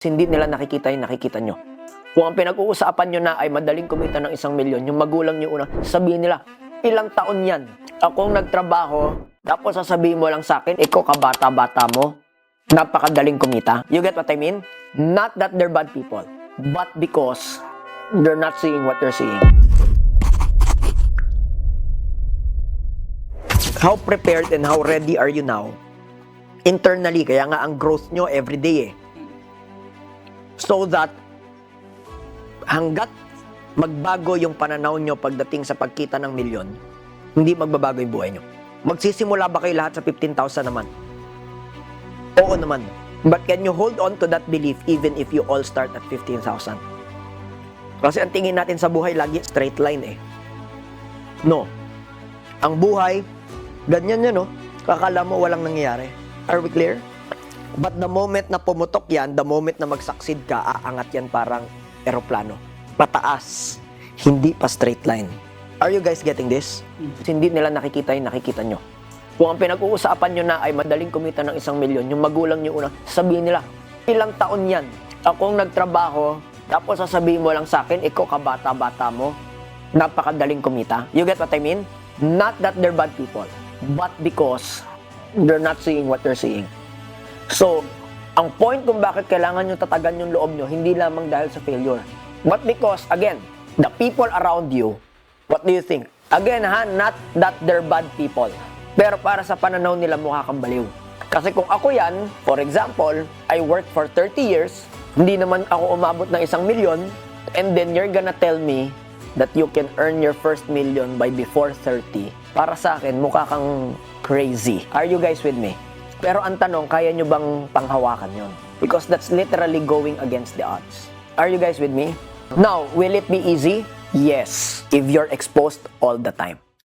Hindi nila nakikita yung nakikita nyo. Kung ang pinag-uusapan nyo na ay madaling kumita ng 1 milyon, yung magulang nyo una, sabihin nila, ilang taon yan? Akong nagtrabaho, tapos sasabihin mo lang sa akin, ikaw kabata-bata mo, napakadaling kumita. You get what I mean? Not that they're bad people, but because they're not seeing what they're seeing. How prepared and how ready are you now? Internally, kaya nga ang growth nyo everyday eh. So that hanggat magbago yung pananaw nyo pagdating sa pagkita ng milyon, hindi magbabago yung buhay nyo. Magsisimula ba kayo lahat sa 15,000 naman? Oo naman. But can you hold on to that belief even if you all start at 15,000? Kasi ang tingin natin sa buhay lagi straight line eh. No. Ang buhay, ganyan yan no? Kakala mo walang nangyayari. Are we clear? But the moment na pumutok yan, the moment na mag-succeed ka, aangat yan parang eroplano. Pataas. Hindi pa straight line. Are you guys getting this? Hindi nila nakikita yung nakikita nyo. Kung ang pinag-uusapan nyo na ay madaling kumita ng 1 milyon, yung magulang nyo una, sabihin nila, ilang taon yan? Akong nagtrabaho, tapos sasabihin mo lang sa akin, ikaw kabata-bata mo, napakadaling kumita. You get what I mean? Not that they're bad people, but because they're not seeing what they're seeing. So, ang point kung bakit kailangan nyo tatagan yung loob nyo, hindi lamang dahil sa failure. But because, again, the people around you, what do you think? Again, not that they're bad people. Pero para sa pananaw nila, mukha kang baliw. Kasi kung ako yan, for example, I worked for 30 years, hindi naman ako umabot ng 1 milyon, and then you're gonna tell me that you can earn your first million by before 30. Para sa akin, mukha kang crazy. Are you guys with me? Pero ang tanong, kaya nyo bang panghawakan yun? Because that's literally going against the odds. Are you guys with me? Now, will it be easy? Yes, if you're exposed all the time.